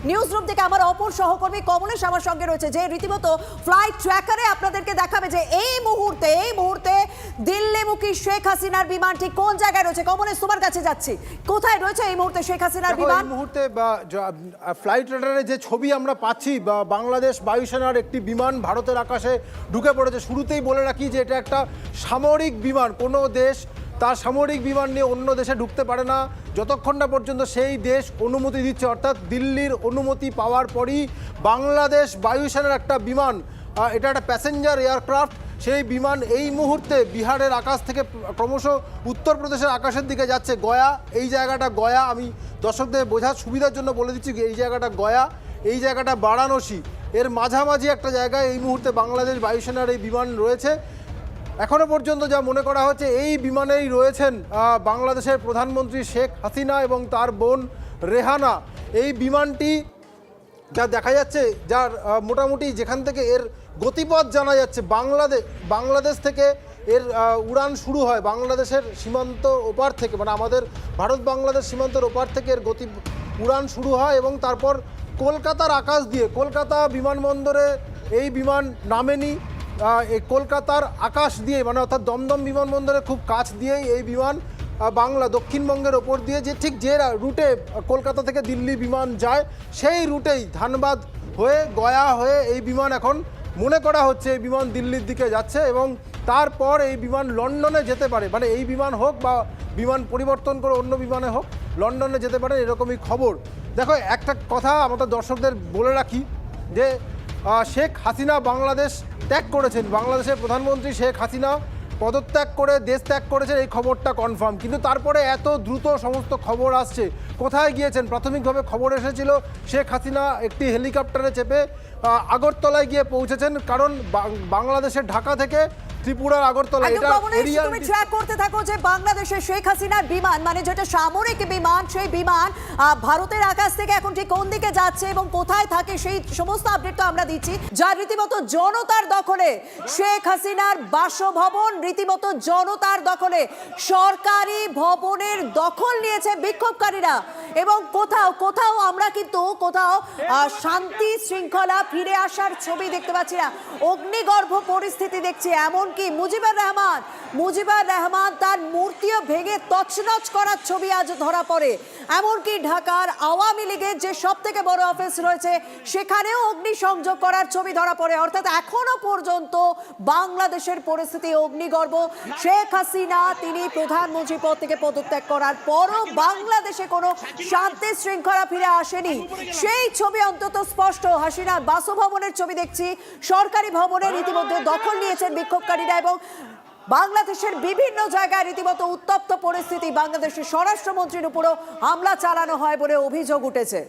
News room থেকে আমার অপর সহকর্মী কমলেশ আমার সঙ্গে রয়েছে, যে রীতিমতো ফ্লাইট ট্র্যাকারে আপনাদেরকে দেখাবে যে এই মুহূর্তে দিল্লিমুখী শেখ হাসিনার বিমান ঠিক কোন জায়গায় রয়েছে। কমলেশ, তোমার কাছে যাচ্ছি, কোথায় রয়েছে এই মুহূর্তে শেখ হাসিনার বিমান? এই মুহূর্তে ফ্লাইট রাডারে যে ছবি আমরা পাচ্ছি, বাংলাদেশ বায়ুসেনার একটি বিমান ভারতের আকাশে ঢুকে পড়েছে। শুরুতেই বলে রাখি যে এটা একটা সামরিক বিমান। কোনো দেশ তার সামরিক বিমান নিয়ে অন্য দেশে ঢুকতে পারে না যতক্ষণ না পর্যন্ত সেই দেশ অনুমতি দিচ্ছে। অর্থাৎ দিল্লির অনুমতি পাওয়ার পরই বাংলাদেশ বায়ুসেনার একটা বিমান, এটা একটা প্যাসেঞ্জার এয়ারক্রাফট, সেই বিমান এই মুহূর্তে বিহারের আকাশ থেকে ক্রমশ উত্তরপ্রদেশের আকাশের দিকে যাচ্ছে। গয়া, এই জায়গাটা গয়া, আমি দর্শকদের বোঝার সুবিধার জন্য বলে দিচ্ছি, এই জায়গাটা গয়া, এই জায়গাটা বারাণসী, এর মাঝামাঝি একটা জায়গায় এই মুহূর্তে বাংলাদেশ বায়ুসেনার এই বিমান রয়েছে। এখনো পর্যন্ত যা মনে করা হচ্ছে এই বিমানেই রয়েছেন বাংলাদেশের প্রধানমন্ত্রী শেখ হাসিনা এবং তার বোন রেহানা। এই বিমানটি যা দেখা যাচ্ছে, যার মোটামুটি যেখান থেকে এর গতিপথ জানা যাচ্ছে, বাংলাদেশ থেকে এর উড়ান শুরু হয়, বাংলাদেশের সীমান্ত ওপার থেকে, মানে আমাদের ভারত বাংলাদেশ সীমান্তের ওপার থেকে এর উড়ান শুরু হয় এবং তারপর কলকাতার আকাশ দিয়ে, কলকাতা বিমানবন্দরে এই বিমান নামেনি, এই কলকাতার আকাশ দিয়ে, মানে অর্থাৎ দমদম বিমানবন্দরের খুব কাছ দিয়েই এই বিমান দক্ষিণবঙ্গের ওপর দিয়ে যে রুটে কলকাতা থেকে দিল্লি বিমান যায়, সেই রুটেই ধানবাদ হয়ে গয়া হয়ে এই বিমান এখন মনে করা হচ্ছে এই বিমান দিল্লির দিকে যাচ্ছে এবং তারপর এই বিমান লন্ডনে যেতে পারে। মানে এই বিমান হোক বা বিমান পরিবর্তন করে অন্য বিমানে হোক, লন্ডনে যেতে পারে, এরকমই খবর। দেখো, একটা কথা আমাদের দর্শকদের বলে রাখি যে শেখ হাসিনা বাংলাদেশ ত্যাগ করেছেন, বাংলাদেশের প্রধানমন্ত্রী শেখ হাসিনা পদত্যাগ করে দেশ ত্যাগ করেছেন, এই খবরটা কনফার্ম। কিন্তু তারপরে এত দ্রুত সমস্ত খবর আসছে, কোথায় গিয়েছেন? প্রাথমিকভাবে খবর এসেছিল শেখ হাসিনা একটি হেলিকপ্টারে চেপে আগরতলায় গিয়ে পৌঁছেছেন, কারণ বাংলাদেশের ঢাকা থেকে ত্রিপুরার আগরতলা এটা এরিয়া। তুমি ট্র্যাক করতে থাকো যে বাংলাদেশের শেখ হাসিনার বিমান, মানে যেটা সামরিক বিমান, সেই বিমান ভারতের আকাশ থেকে এখন ঠিক কোন দিকে যাচ্ছে এবং কোথায় থাকে, সেই সমস্ত আপডেট তো আমরা দিচ্ছি। যা রীতিমতো জনতার দখলে শেখ হাসিনার বাসভবন, রীতিমতো জনতার দখলে সরকারি ভবনের দখল নিয়েছে বিক্ষোভকারীরা এবং কোথাও আমরা কিন্তু শান্তি শৃঙ্খলা ফিরে আসার ছবি দেখতে পাচ্ছি না, অগ্নিগর্ভ পরিস্থিতি দেখছি। এমনকি মুজিবুর রহমান তার মূর্তিও ভেঙে তছনছ করার ছবি আজ ধরা পড়ে। এমনকি ঢাকার আওয়ামী লীগের যে সব থেকে বড় অফিস রয়েছে সেখানেও অগ্নিসংযোগ করার ছবি ধরা পড়ে। অর্থাৎ এখনো পর্যন্ত বাংলাদেশের পরিস্থিতি অগ্নিগর্ভ। শেখ হাসিনা তিনি প্রধানমন্ত্রী পদ থেকে পদত্যাগ করার পরও বাংলাদেশে কোনো শান্তি শৃঙ্খলা ফিরে আসেনি, সেই ছবি অন্তত স্পষ্ট। হাসিনার বাসভবনের ছবি দেখছি, সরকারি ভবনের ইতিমধ্যে দখল নিয়েছেন বিক্ষোভকারীরা এবং বাংলাদেশের বিভিন্ন জায়গায় রীতিমতো উত্তপ্ত পরিস্থিতি। বাংলাদেশের স্বরাষ্ট্রমন্ত্রীর উপরও হামলা চালানো হয় বলে অভিযোগ উঠেছে।